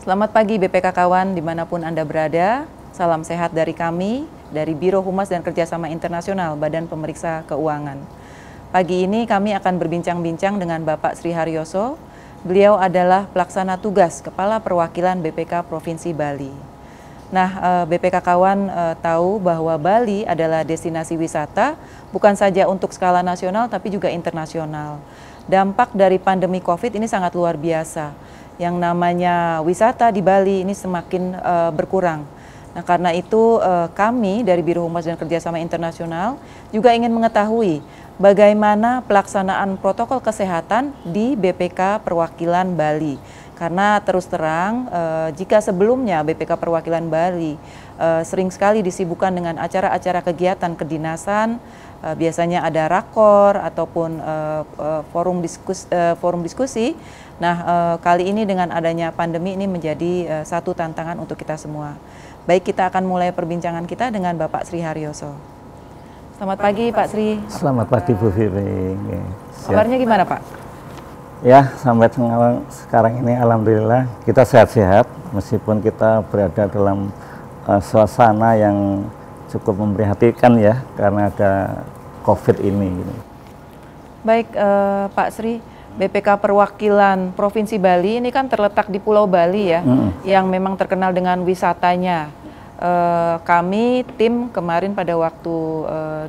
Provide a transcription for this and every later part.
Selamat pagi BPK kawan dimanapun Anda berada. Salam sehat dari kami, dari Biro Humas dan Kerjasama Internasional Badan Pemeriksa Keuangan. Pagi ini kami akan berbincang-bincang dengan Bapak Sri Haryoso. Beliau adalah pelaksana tugas Kepala Perwakilan BPK Provinsi Bali. Nah, BPK kawan tahu bahwa Bali adalah destinasi wisata bukan saja untuk skala nasional tapi juga internasional. Dampak dari pandemi COVID ini sangat luar biasa. Yang namanya wisata di Bali ini semakin berkurang. Nah, karena itu kami dari Biro Humas dan Kerjasama Internasional juga ingin mengetahui bagaimana pelaksanaan protokol kesehatan di BPK Perwakilan Bali. Karena terus terang, jika sebelumnya BPK Perwakilan Bali sering sekali disibukkan dengan acara-acara kegiatan kedinasan, biasanya ada rakor ataupun forum diskusi. Nah, kali ini dengan adanya pandemi ini menjadi satu tantangan untuk kita semua. Baik, kita akan mulai perbincangan kita dengan Bapak Sri Haryoso. Selamat pagi Pak Sri. Selamat pagi Bu Vivi. Kabarnya gimana Pak? Ya, sampai sekarang ini alhamdulillah kita sehat-sehat meskipun kita berada dalam suasana yang cukup memprihatinkan ya karena ada COVID ini. Baik Pak Sri, BPK Perwakilan Provinsi Bali ini kan terletak di Pulau Bali ya, yang memang terkenal dengan wisatanya. Kami tim kemarin pada waktu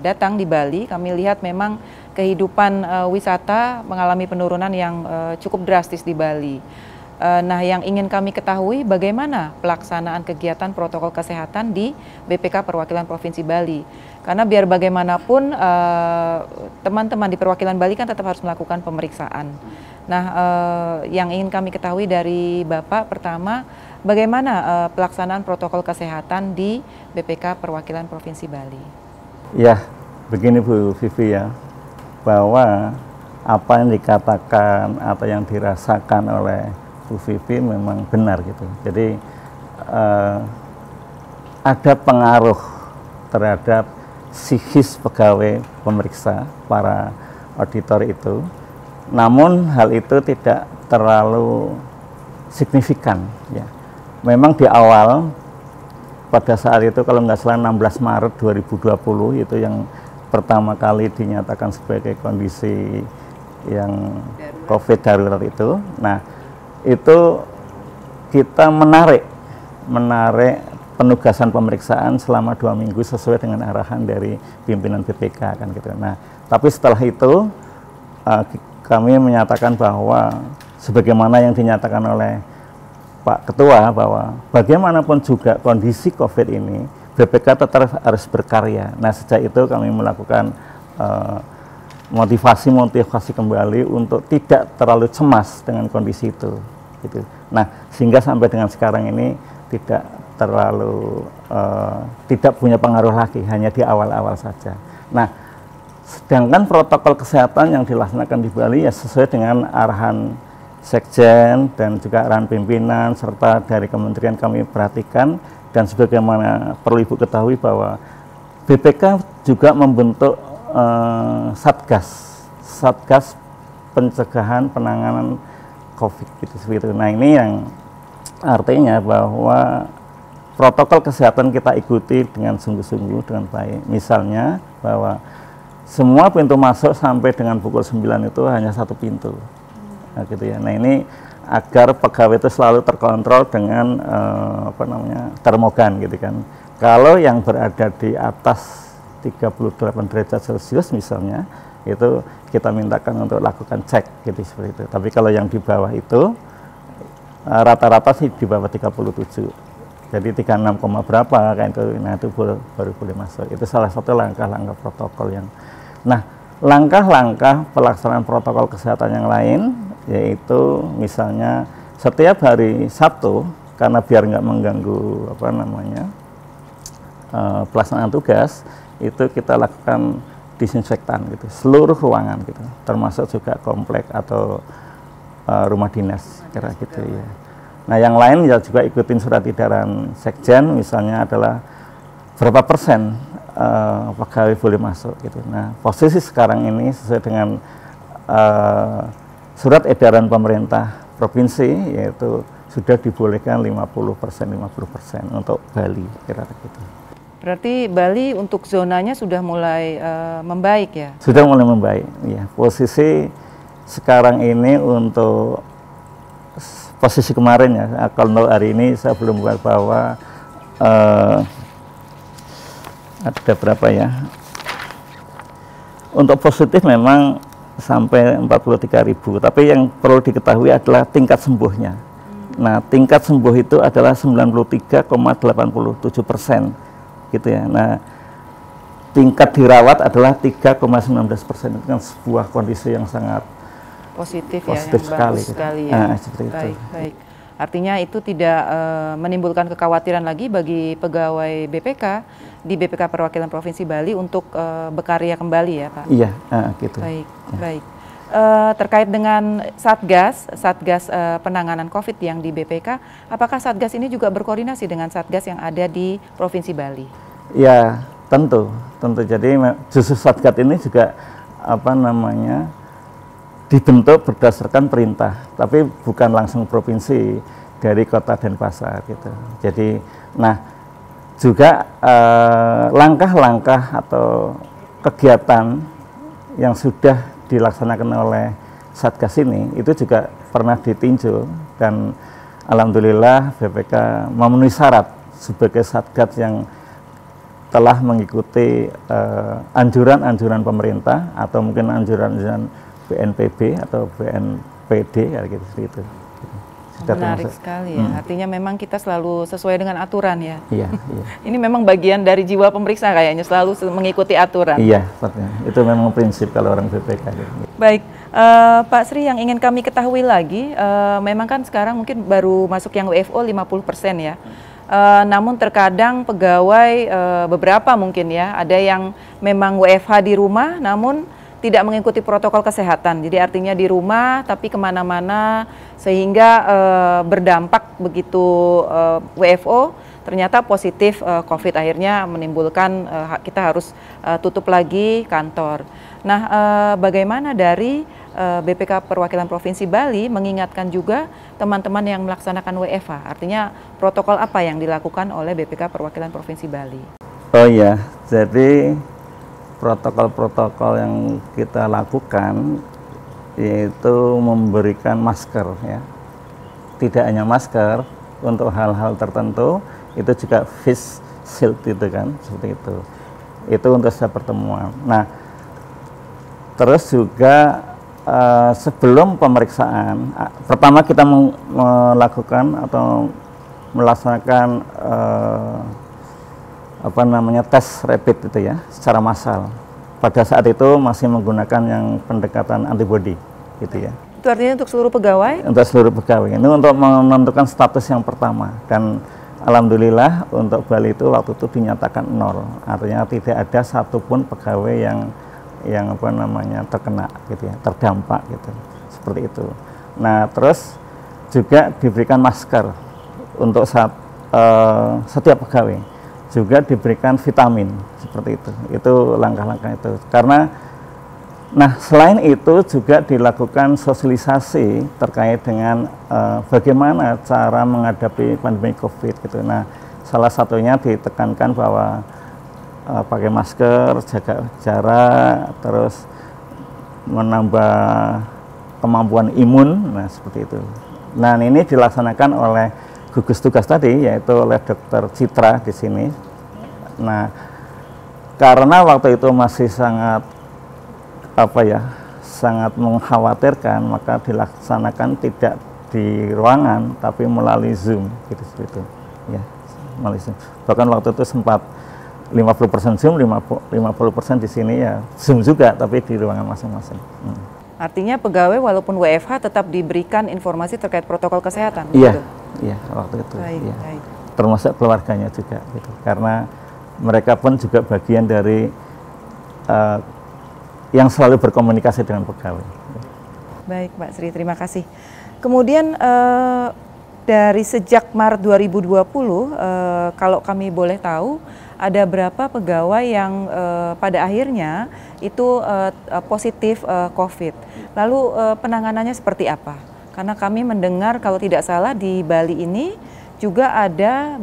datang di Bali, kami lihat memang kehidupan wisata mengalami penurunan yang cukup drastis di Bali. Nah, yang ingin kami ketahui bagaimana pelaksanaan kegiatan protokol kesehatan di BPK Perwakilan Provinsi Bali. Karena biar bagaimanapun teman-teman di perwakilan Bali kan tetap harus melakukan pemeriksaan. Nah, yang ingin kami ketahui dari Bapak pertama, bagaimana pelaksanaan protokol kesehatan di BPK Perwakilan Provinsi Bali? Ya, begini Bu Vivi ya, bahwa apa yang dikatakan atau yang dirasakan oleh Bu Vivi memang benar gitu. Jadi ada pengaruh terhadap psikis pegawai pemeriksa, para auditor itu. Namun hal itu tidak terlalu signifikan ya. Memang di awal pada saat itu kalau nggak salah 16 Maret 2020 itu yang pertama kali dinyatakan sebagai kondisi yang COVID darurat itu. Nah, itu kita menarik penugasan pemeriksaan selama 2 minggu sesuai dengan arahan dari pimpinan BPK kan gitu. Nah, tapi setelah itu kami menyatakan bahwa sebagaimana yang dinyatakan oleh Pak Ketua bahwa bagaimanapun juga kondisi COVID ini BPK tetap harus berkarya. Nah, sejak itu kami melakukan motivasi kembali untuk tidak terlalu cemas dengan kondisi itu. Gitu. Nah, sehingga sampai dengan sekarang ini tidak terlalu tidak punya pengaruh lagi, hanya di awal-awal saja. Nah, sedangkan protokol kesehatan yang dilaksanakan di Bali ya sesuai dengan arahan Sekjen dan juga arahan pimpinan serta dari kementerian kami perhatikan. Dan sebagaimana perlu Ibu ketahui bahwa BPK juga membentuk Satgas pencegahan penanganan COVID gitu seperti itu. Nah, ini yang artinya bahwa protokol kesehatan kita ikuti dengan sungguh-sungguh dengan baik. Misalnya bahwa semua pintu masuk sampai dengan pukul 9 itu hanya satu pintu. Nah, gitu ya. Nah, ini agar pegawai itu selalu terkontrol dengan termogan gitu kan. Kalau yang berada di atas 38 derajat Celcius misalnya, itu kita mintakan untuk lakukan cek gitu seperti itu. Tapi kalau yang di bawah itu rata-rata sih di bawah 37. Jadi 36, berapa kan itu, nah itu baru boleh masuk. Itu salah satu langkah-langkah protokol yang. Nah, langkah-langkah pelaksanaan protokol kesehatan yang lain yaitu misalnya setiap hari Sabtu karena biar nggak mengganggu pelaksanaan tugas itu kita lakukan disinfektan gitu seluruh ruangan gitu termasuk juga komplek atau rumah dinas kira gitu ya. Nah, yang lain ya juga ikutin surat edaran Sekjen misalnya adalah berapa persen pegawai boleh masuk gitu. Nah, posisi sekarang ini sesuai dengan surat edaran pemerintah provinsi yaitu sudah dibolehkan 50% untuk Bali, kira-kira gitu. Berarti Bali untuk zonanya sudah mulai membaik ya? Sudah mulai membaik, ya. Posisi sekarang ini untuk posisi kemarin ya, kalau hari ini saya belum buat bahwa ada berapa ya. Untuk positif memang sampai 43.000, tapi yang perlu diketahui adalah tingkat sembuhnya. Nah, tingkat sembuh itu adalah 93,87%, gitu ya. Nah, tingkat dirawat adalah 3,19%. Itu kan sebuah kondisi yang sangat positif ya, yang sekali, bagus gitu. sekali ya. Seperti baik, itu. baik. Artinya itu tidak menimbulkan kekhawatiran lagi bagi pegawai BPK di BPK Perwakilan Provinsi Bali untuk berkarya kembali ya, Pak? Iya, gitu. Baik, baik. Terkait dengan Satgas penanganan COVID yang di BPK, apakah Satgas ini juga berkoordinasi dengan Satgas yang ada di Provinsi Bali? Ya, tentu. Jadi justru Satgas ini juga dibentuk berdasarkan perintah, tapi bukan langsung provinsi, dari Kota Denpasar gitu. Jadi, nah juga langkah-langkah atau kegiatan yang sudah dilaksanakan oleh Satgas ini itu juga pernah ditinjau, dan alhamdulillah BPK memenuhi syarat sebagai Satgas yang telah mengikuti anjuran-anjuran pemerintah atau mungkin anjuran-anjuran BNPB atau BNPD ya gitu. Menarik sekali ya. Artinya memang kita selalu sesuai dengan aturan ya. Iya. Ini memang bagian dari jiwa pemeriksa kayaknya, selalu mengikuti aturan. Iya, itu memang prinsip kalau orang BPK. Baik, Pak Sri, yang ingin kami ketahui lagi, memang kan sekarang mungkin baru masuk yang WFO 50% ya. Namun terkadang pegawai beberapa mungkin ya, ada yang memang WFH di rumah namun tidak mengikuti protokol kesehatan. Jadi artinya di rumah tapi kemana-mana, sehingga berdampak begitu WFO ternyata positif COVID, akhirnya menimbulkan kita harus tutup lagi kantor. Nah, bagaimana dari BPK Perwakilan Provinsi Bali mengingatkan juga teman-teman yang melaksanakan WFH, artinya protokol apa yang dilakukan oleh BPK Perwakilan Provinsi Bali? Oh iya, jadi protokol-protokol yang kita lakukan yaitu memberikan masker ya. Tidak hanya masker, untuk hal-hal tertentu itu juga face shield itu kan, seperti itu. Itu untuk setiap pertemuan. Nah, terus juga sebelum pemeriksaan, pertama kita melakukan atau melaksanakan tes rapid itu ya, secara massal. Pada saat itu masih menggunakan yang pendekatan antibody gitu ya. Itu artinya untuk seluruh pegawai? Untuk seluruh pegawai. Ini untuk menentukan status yang pertama, dan alhamdulillah untuk Bali itu waktu itu dinyatakan 0. Artinya tidak ada satupun pegawai yang terkena gitu ya, terdampak gitu. Seperti itu. Nah, terus juga diberikan masker untuk setiap pegawai. Juga diberikan vitamin, seperti itu langkah-langkah itu. Karena selain itu juga dilakukan sosialisasi terkait dengan bagaimana cara menghadapi pandemi COVID gitu. Nah, salah satunya ditekankan bahwa pakai masker, jaga jarak, terus menambah kemampuan imun, seperti itu. Nah, ini dilaksanakan oleh gugus tugas tadi, yaitu oleh Dr. Citra di sini. Nah, karena waktu itu masih sangat sangat mengkhawatirkan, maka dilaksanakan tidak di ruangan tapi melalui Zoom gitu ya, melalui Zoom. Bahkan waktu itu sempat 50% Zoom, 50% di sini ya Zoom juga, tapi di ruangan masing-masing. Artinya pegawai walaupun WFH tetap diberikan informasi terkait protokol kesehatan. Iya, iya waktu itu. Baik, ya. baik. Termasuk keluarganya juga, gitu. Karena mereka pun juga bagian dari yang selalu berkomunikasi dengan pegawai. Baik, Pak Sri, terima kasih. Kemudian dari sejak Maret 2020, kalau kami boleh tahu, ada berapa pegawai yang pada akhirnya itu positif COVID. Lalu penanganannya seperti apa? Karena kami mendengar kalau tidak salah di Bali ini juga ada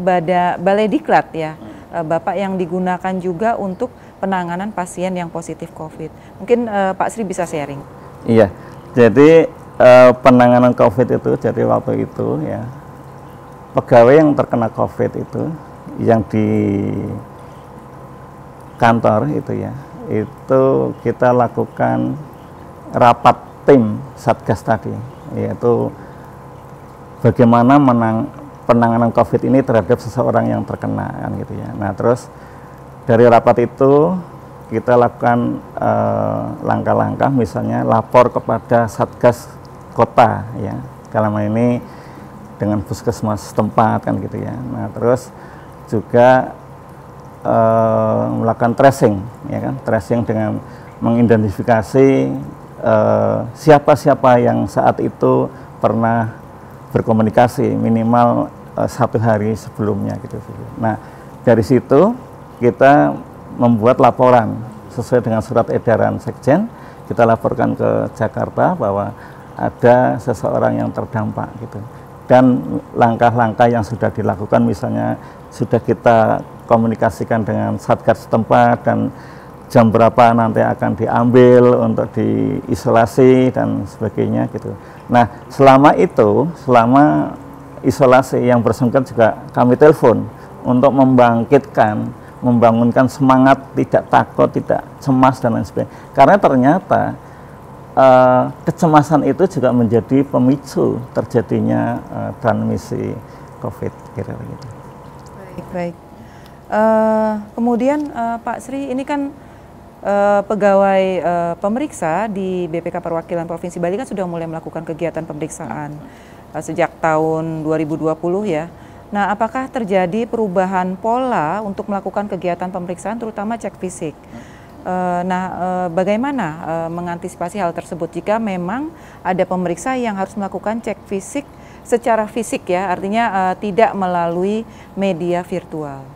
balai diklat ya, Bapak, yang digunakan juga untuk penanganan pasien yang positif COVID. Mungkin Pak Sri bisa sharing. Iya, jadi penanganan COVID itu, jadi waktu itu ya, pegawai yang terkena COVID itu, yang di kantor itu ya, itu kita lakukan rapat tim Satgas tadi, yaitu bagaimana penanganan COVID ini terhadap seseorang yang terkena, kan gitu ya. Nah, terus dari rapat itu kita lakukan langkah-langkah, misalnya lapor kepada Satgas Kota ya, dalam hal ini dengan puskesmas setempat, kan gitu ya. Nah, terus juga melakukan tracing, ya kan, tracing dengan mengidentifikasi siapa-siapa yang saat itu pernah berkomunikasi minimal 1 hari sebelumnya gitu. Nah, dari situ kita membuat laporan sesuai dengan surat edaran Sekjen. Kita laporkan ke Jakarta bahwa ada seseorang yang terdampak gitu. Dan langkah-langkah yang sudah dilakukan, misalnya sudah kita komunikasikan dengan Satgas setempat dan jam berapa nanti akan diambil untuk diisolasi dan sebagainya gitu. Nah, selama itu, selama isolasi yang bersangkutan juga kami telepon untuk membangunkan semangat, tidak takut, tidak cemas dan lain sebagainya. Karena ternyata kecemasan itu juga menjadi pemicu terjadinya transmisi COVID kira-kira gitu. Baik. Kemudian Pak Sri, ini kan pegawai pemeriksa di BPK Perwakilan Provinsi Bali kan sudah mulai melakukan kegiatan pemeriksaan sejak tahun 2020 ya. Nah, apakah terjadi perubahan pola untuk melakukan kegiatan pemeriksaan, terutama cek fisik? Bagaimana mengantisipasi hal tersebut jika memang ada pemeriksa yang harus melakukan cek fisik secara fisik ya, artinya tidak melalui media virtual?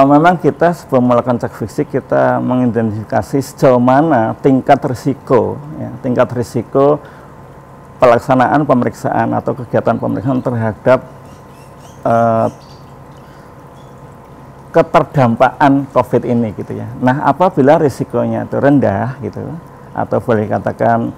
Memang kita sebelum melakukan cek fisik, kita mengidentifikasi sejauh mana tingkat risiko pelaksanaan pemeriksaan atau kegiatan pemeriksaan terhadap keterdampaan COVID ini gitu ya. Nah, apabila risikonya itu rendah gitu, atau boleh katakan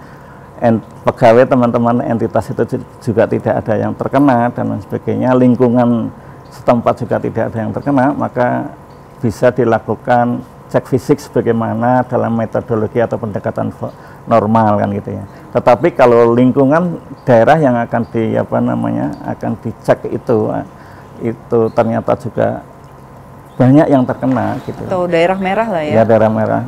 pegawai teman-teman entitas itu juga tidak ada yang terkena dan lain sebagainya, lingkungan setempat juga tidak ada yang terkena, maka bisa dilakukan cek fisik sebagaimana dalam metodologi atau pendekatan normal, kan gitu ya. Tetapi kalau lingkungan daerah yang akan akan dicek itu ternyata juga banyak yang terkena gitu. Atau daerah merah lah ya. Ya, daerah merah.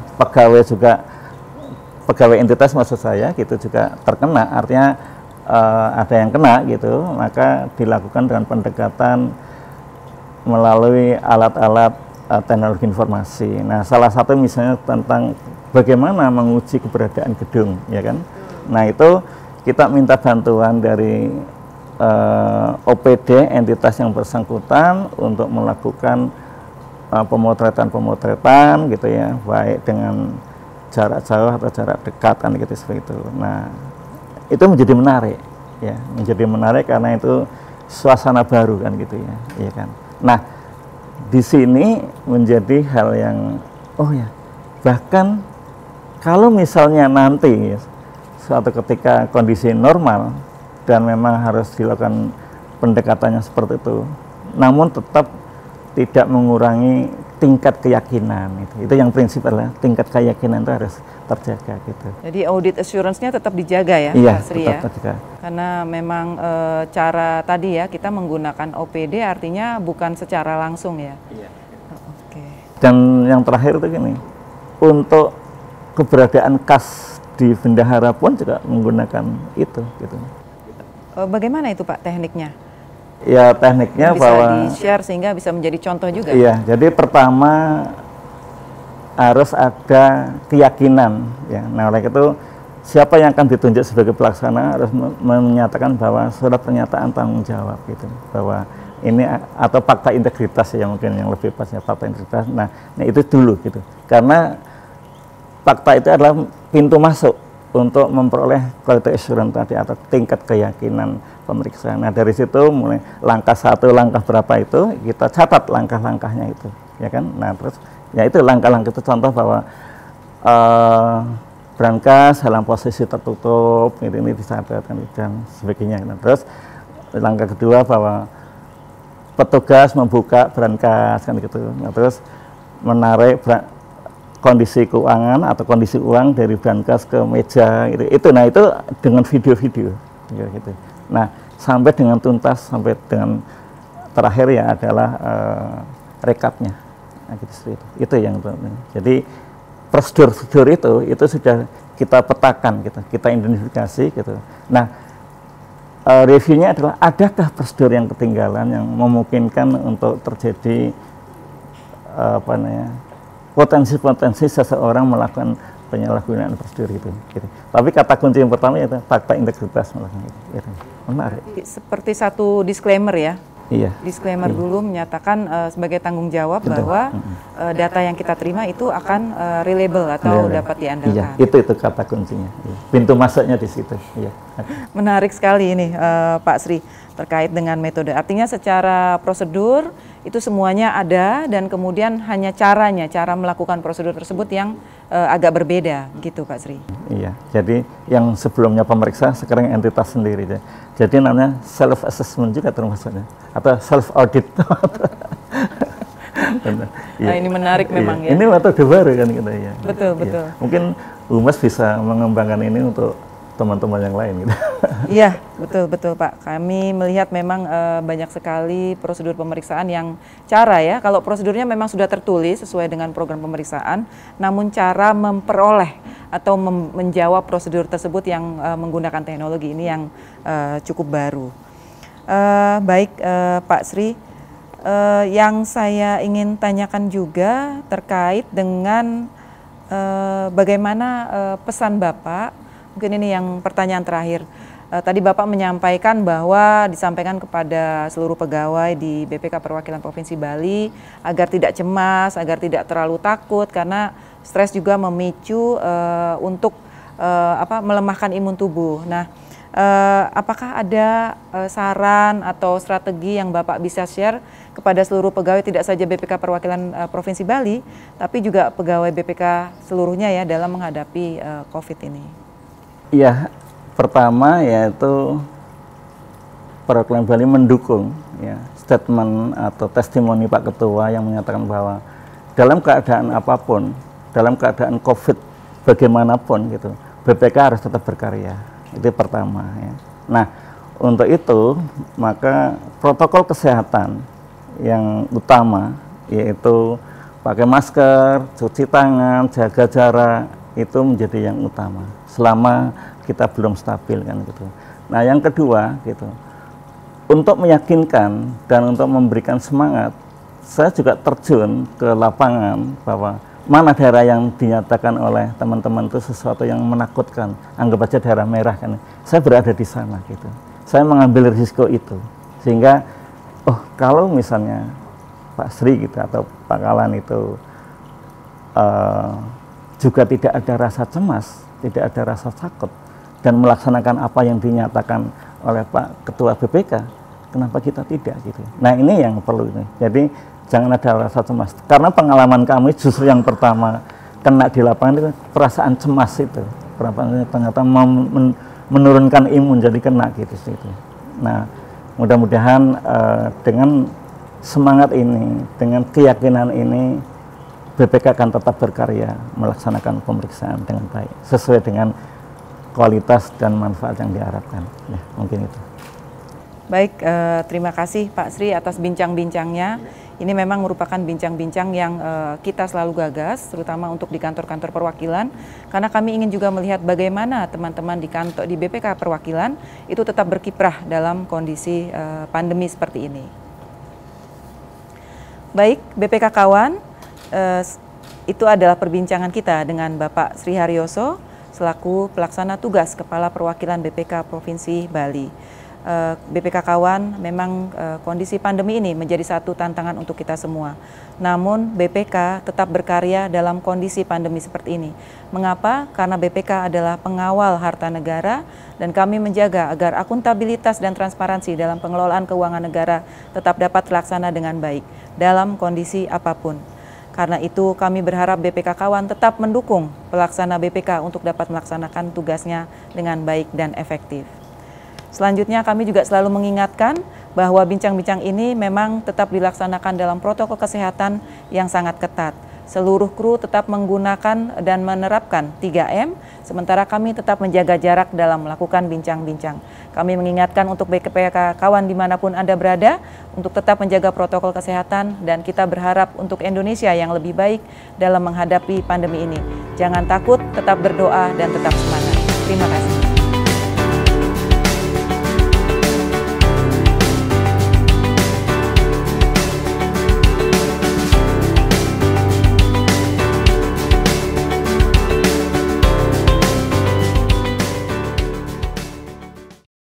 Pegawai entitas maksud saya gitu juga terkena, artinya ada yang kena gitu, maka dilakukan dengan pendekatan melalui alat-alat teknologi informasi. Nah, salah satu misalnya tentang bagaimana menguji keberadaan gedung, ya kan? Nah, itu kita minta bantuan dari OPD entitas yang bersangkutan untuk melakukan pemotretan gitu ya, baik dengan jarak jauh atau jarak dekat, kan gitu seperti itu. Nah, itu menjadi menarik, ya, menjadi menarik karena itu suasana baru, kan gitu ya, iya kan. Nah, di sini menjadi hal yang, bahkan kalau misalnya nanti suatu ketika kondisi normal dan memang harus dilakukan pendekatannya seperti itu, namun tetap tidak mengurangi tingkat keyakinan itu yang prinsip adalah tingkat keyakinan itu harus terjaga gitu. Jadi audit assurance-nya tetap dijaga ya, iya, Pak Sri ya. Terjaga. Karena memang cara tadi ya kita menggunakan OPD artinya bukan secara langsung ya. Iya. Oke. Dan yang terakhir itu gini, untuk keberadaan kas di bendahara pun juga menggunakan itu gitu. Bagaimana itu Pak tekniknya? Ya, tekniknya bisa bahwa di-share sehingga bisa menjadi contoh juga. Iya, jadi pertama harus ada keyakinan ya. Nah, oleh itu siapa yang akan ditunjuk sebagai pelaksana harus menyatakan bahwa surat pernyataan tanggung jawab gitu, bahwa ini atau fakta integritas ya, mungkin yang lebih pasnya fakta integritas. Nah itu dulu gitu. Karena fakta itu adalah pintu masuk untuk memperoleh quality assurance tadi atau tingkat keyakinan pemeriksaan. Nah dari situ mulai langkah 1, langkah berapa itu kita catat langkah-langkahnya itu, ya kan. Nah terus ya itu langkah-langkah itu contoh bahwa brankas dalam posisi tertutup, ini disadarkan dan sebagainya. Nah, terus langkah kedua bahwa petugas membuka brankas kan gitu. Nah, terus menarik kondisi keuangan atau kondisi uang dari brankas ke meja itu. Nah itu dengan video-video gitu. Nah sampai dengan tuntas, sampai dengan terakhir ya adalah rekapnya. Nah, gitu, itu yang penting. Jadi prosedur itu sudah kita petakan, kita identifikasi gitu. Nah, reviewnya adalah adakah prosedur yang ketinggalan yang memungkinkan untuk terjadi potensi seseorang melakukan penyalahgunaan prosedur itu. Gitu. Tapi kata kunci yang pertama itu fakta integritas melakukan itu. Gitu. Menarik. Seperti satu disclaimer ya. Iya. Disclaimer dulu menyatakan sebagai tanggung jawab bahwa data yang kita terima itu akan reliable atau dapat diandalkan. Iya, itu kata kuncinya. Iya. Pintu masuknya di situ. Iya. Menarik sekali ini Pak Sri terkait dengan metode. Artinya secara prosedur itu semuanya ada dan kemudian hanya cara melakukan prosedur tersebut yang agak berbeda gitu Pak Sri. Iya, jadi yang sebelumnya pemeriksa sekarang entitas sendiri. Jadi namanya self assessment juga termasuknya atau self audit. Nah ini menarik memang ya. Ini metode baru kan kita ya. Betul. Mungkin Humas bisa mengembangkan ini untuk teman-teman yang lain gitu. Iya, betul Pak. Kami melihat memang banyak sekali prosedur pemeriksaan yang ya, kalau prosedurnya memang sudah tertulis sesuai dengan program pemeriksaan, namun cara memperoleh atau menjawab prosedur tersebut yang menggunakan teknologi ini yang cukup baru. Baik Pak Sri, yang saya ingin tanyakan juga terkait dengan bagaimana pesan Bapak. Mungkin ini yang pertanyaan terakhir. Tadi Bapak menyampaikan bahwa disampaikan kepada seluruh pegawai di BPK Perwakilan Provinsi Bali agar tidak cemas, agar tidak terlalu takut karena stres juga memicu untuk melemahkan imun tubuh. Nah, apakah ada saran atau strategi yang Bapak bisa share kepada seluruh pegawai tidak saja BPK Perwakilan Provinsi Bali, tapi juga pegawai BPK seluruhnya ya dalam menghadapi COVID ini? Ya, pertama yaitu Perwakilan Bali mendukung ya, statement atau testimoni Pak Ketua yang menyatakan bahwa dalam keadaan apapun, dalam keadaan COVID bagaimanapun gitu, BPK harus tetap berkarya. Itu pertama ya. Nah, untuk itu maka protokol kesehatan yang utama yaitu pakai masker, cuci tangan, jaga jarak itu menjadi yang utama selama kita belum stabil kan gitu. Nah yang kedua gitu, untuk meyakinkan dan untuk memberikan semangat, saya juga terjun ke lapangan bahwa mana daerah yang dinyatakan oleh teman-teman itu sesuatu yang menakutkan, anggap aja daerah merah kan, saya berada di sana gitu. Saya mengambil risiko itu sehingga kalau misalnya Pak Sri gitu atau Pak Kalan itu juga tidak ada rasa cemas, tidak ada rasa takut dan melaksanakan apa yang dinyatakan oleh Pak Ketua BPK, kenapa kita tidak gitu. Nah ini yang perlu ini. Jadi jangan ada rasa cemas karena pengalaman kami justru yang pertama kena di lapangan itu perasaan cemas itu, ternyata menurunkan imun jadi kena gitu. Nah mudah-mudahan dengan semangat ini, dengan keyakinan ini BPK akan tetap berkarya melaksanakan pemeriksaan dengan baik sesuai dengan kualitas dan manfaat yang diharapkan. Ya, mungkin itu. Baik, terima kasih Pak Sri atas bincang-bincangnya. Ini memang merupakan bincang-bincang yang kita selalu gagas, terutama untuk di kantor-kantor perwakilan, karena kami ingin juga melihat bagaimana teman-teman di kantor di BPK Perwakilan itu tetap berkiprah dalam kondisi pandemi seperti ini. Baik, BPK kawan. Itu adalah perbincangan kita dengan Bapak Sri Haryoso selaku pelaksana tugas Kepala Perwakilan BPK Provinsi Bali. BPK Kawan, memang kondisi pandemi ini menjadi satu tantangan untuk kita semua. Namun BPK tetap berkarya dalam kondisi pandemi seperti ini. Mengapa? Karena BPK adalah pengawal harta negara dan kami menjaga agar akuntabilitas dan transparansi dalam pengelolaan keuangan negara tetap dapat terlaksana dengan baik dalam kondisi apapun. Karena itu kami berharap BPK Kawan tetap mendukung pelaksana BPK untuk dapat melaksanakan tugasnya dengan baik dan efektif. Selanjutnya kami juga selalu mengingatkan bahwa bincang-bincang ini memang tetap dilaksanakan dalam protokol kesehatan yang sangat ketat. Seluruh kru tetap menggunakan dan menerapkan 3M, sementara kami tetap menjaga jarak dalam melakukan bincang-bincang. Kami mengingatkan untuk BPK Kawan dimanapun Anda berada, untuk tetap menjaga protokol kesehatan dan kita berharap untuk Indonesia yang lebih baik dalam menghadapi pandemi ini. Jangan takut, tetap berdoa dan tetap semangat. Terima kasih.